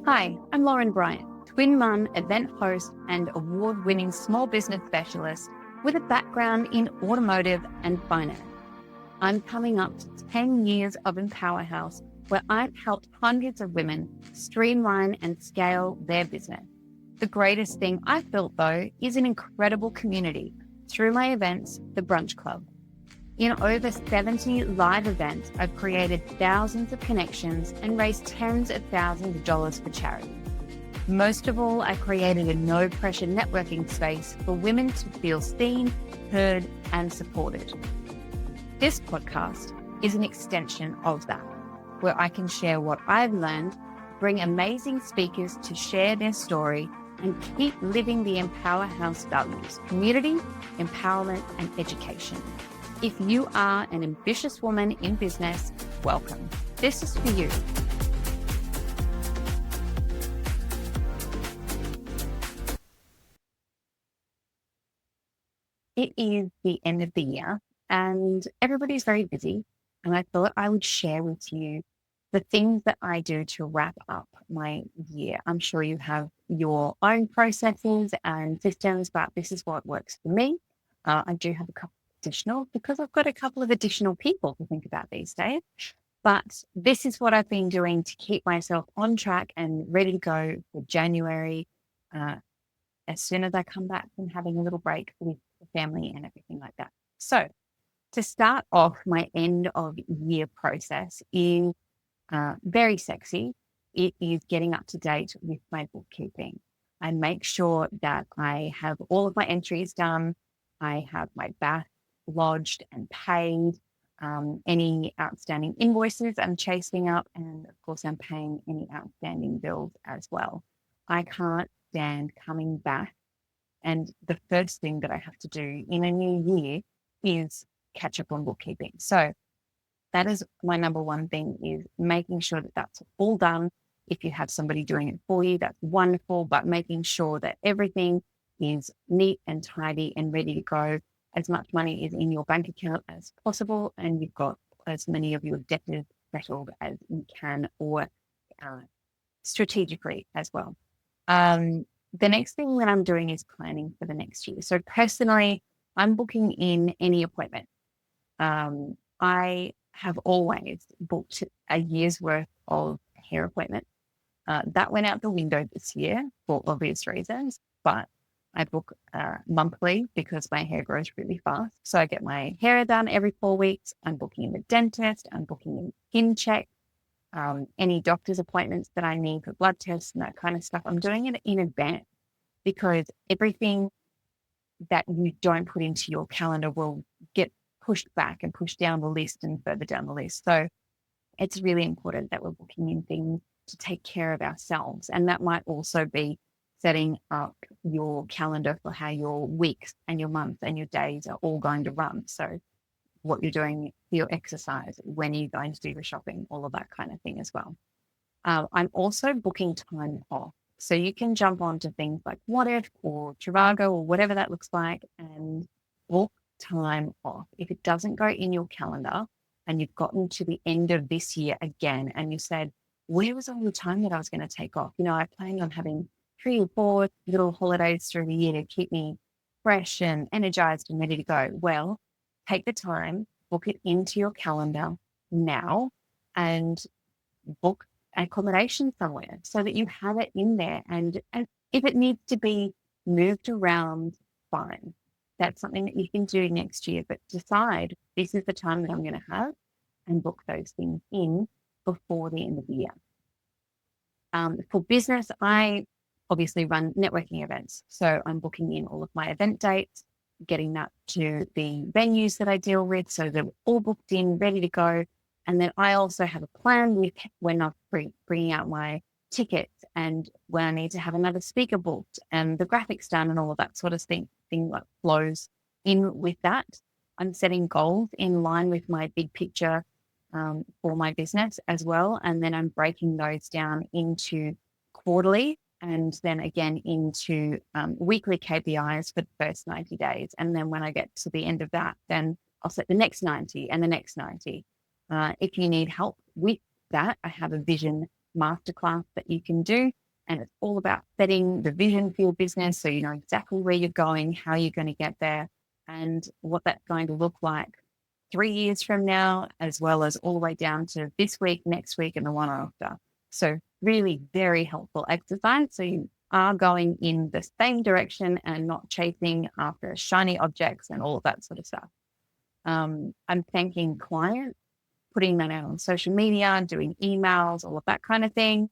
Hi, I'm Lauren Bryant, twin mum, event host, and award-winning small business specialist with a background in automotive and finance. I'm coming up to 10 years of Empower House, where I've helped hundreds of women streamline and scale their business. The greatest thing I've built, though, is an incredible community through my events, the Brunch Club. In over 70 live events, I've created thousands of connections and raised tens of thousands of dollars for charity. Most of all, I created a no-pressure networking space for women to feel seen, heard, and supported. This podcast is an extension of that, where I can share what I've learned, bring amazing speakers to share their story, and keep living the Empower House values: community, empowerment, and education. If you are an ambitious woman in business, welcome. This is for you. It is the end of the year and everybody's very busy. And I thought I would share with you the things that I do to wrap up my year. I'm sure you have your own processes and systems, but this is what works for me. I do have a couple additional because I've got a couple of additional people to think about these days. But this is what I've been doing to keep myself on track and ready to go for January as soon as I come back from having a little break with the family and everything like that. So to start off, my end of year process is very sexy. It is getting up to date with my bookkeeping. I make sure that I have all of my entries done. I have my back lodged and paid. Any outstanding invoices I'm chasing up, and of course I'm paying any outstanding bills as well. I can't stand coming back, and the first thing that I have to do in a new year is catch up on bookkeeping. So that is my number one thing, is making sure that that's all done. If you have somebody doing it for you, that's wonderful, but making sure that everything is neat and tidy and ready to go. As much money is in your bank account as possible, and you've got as many of your debtors settled as you can, or strategically as well. The next thing that I'm doing is planning for the next year. So personally, I'm booking in any appointment. I have always booked a year's worth of hair appointments. That went out the window this year for obvious reasons, but I book monthly because my hair grows really fast. So I get my hair done every 4 weeks. I'm booking in the dentist. I'm booking in skin check, any doctor's appointments that I need for blood tests and that kind of stuff. I'm doing it in advance because everything that you don't put into your calendar will get pushed back and pushed down the list and further down the list. So it's really important that we're booking in things to take care of ourselves. And that might also be setting up your calendar for how your weeks and your months and your days are all going to run. So what you're doing for your exercise, when you're going to do your shopping, all of that kind of thing as well. I'm also booking time off. So you can jump onto things like What If or Trivago or whatever that looks like and book time off. If it doesn't go in your calendar and you've gotten to the end of this year again and you said, where was all the time that I was going to take off? I planned on having 3 or 4 little holidays through the year to keep me fresh and energized and ready to go. Well, take the time, book it into your calendar now, and book accommodation somewhere so that you have it in there. And if it needs to be moved around, fine. That's something that you can do next year, but decide this is the time that I'm going to have and book those things in before the end of the year. For business, I obviously run networking events. So I'm booking in all of my event dates, getting that to the venues that I deal with. So they're all booked in, ready to go. And then I also have a plan with when I'm bringing out my tickets and when I need to have another speaker booked and the graphics done and all of that sort of thing that flows in with that. I'm setting goals in line with my big picture for my business as well. And then I'm breaking those down into quarterly and then again into weekly KPIs for the first 90 days. And then when I get to the end of that, then I'll set the next 90 and the next 90. If you need help with that, I have a vision masterclass that you can do. And it's all about setting the vision for your business so you know exactly where you're going, how you're going to get there, and what that's going to look like 3 years from now, as well as all the way down to this week, next week, and the one after. So really very helpful exercise. So you are going in the same direction and not chasing after shiny objects and all of that sort of stuff. I'm thanking clients, putting that out on social media, doing emails, all of that kind of thing.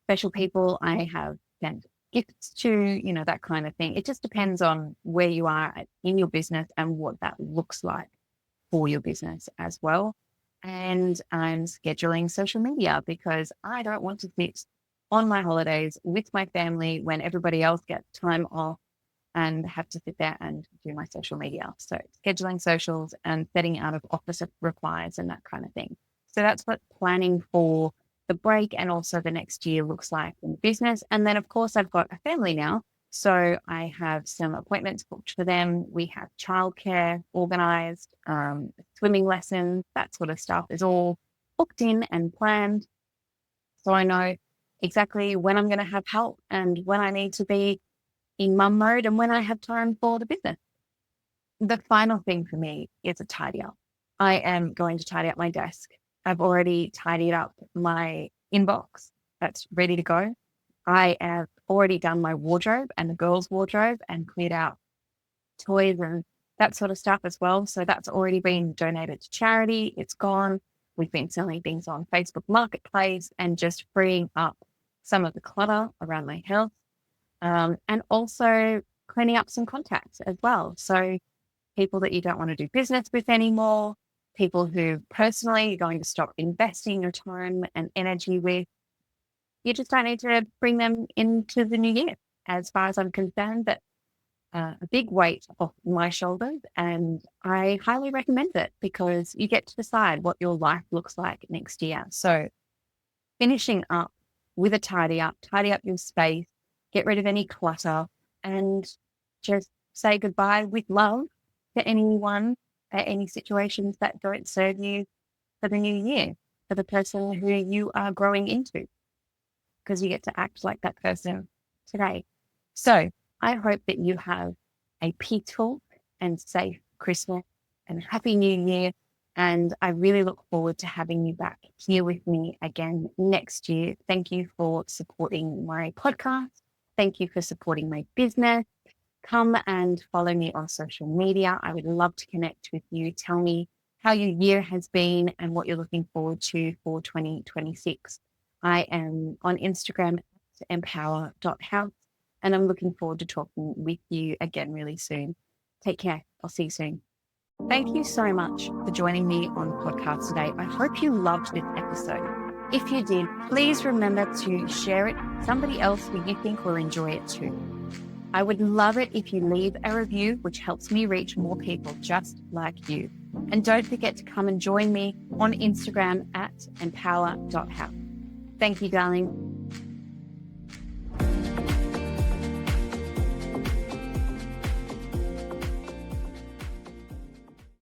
Special people I have sent gifts to, that kind of thing. It just depends on where you are in your business and what that looks like for your business as well. And I'm scheduling social media because I don't want to sit on my holidays with my family when everybody else gets time off and have to sit there and do my social media. So scheduling socials and setting out of office replies and that kind of thing. So that's what planning for the break and also the next year looks like in the business. And then, of course, I've got a family now. So I have some appointments booked for them. We have childcare organised, swimming lessons, that sort of stuff is all booked in and planned. So I know exactly when I'm going to have help and when I need to be in mum mode and when I have time for the business. The final thing for me is a tidy up. I am going to tidy up my desk. I've already tidied up my inbox. That's ready to go. I have already done my wardrobe and the girls' wardrobe and cleared out toys and that sort of stuff as well. So that's already been donated to charity. It's gone. We've been selling things on Facebook Marketplace and just freeing up some of the clutter around my house. And also cleaning up some contacts as well. So people that you don't want to do business with anymore, people who personally you're going to stop investing your time and energy with. You just don't need to bring them into the new year. As far as I'm concerned, that's a big weight off my shoulders, and I highly recommend it because you get to decide what your life looks like next year. So finishing up with a tidy up your space, get rid of any clutter, and just say goodbye with love to anyone at any situations that don't serve you for the new year, for the person who you are growing into, because you get to act like that person today. So I hope that you have a peaceful and safe Christmas and Happy New Year. And I really look forward to having you back here with me again next year. Thank you for supporting my podcast. Thank you for supporting my business. Come and follow me on social media. I would love to connect with you. Tell me how your year has been and what you're looking forward to for 2026. I am on Instagram at empower.house, and I'm looking forward to talking with you again really soon. Take care. I'll see you soon. Thank you so much for joining me on the podcast today. I hope you loved this episode. If you did, please remember to share it with somebody else who you think will enjoy it too. I would love it if you leave a review, which helps me reach more people just like you. And don't forget to come and join me on Instagram at empower.house. Thank you, darling.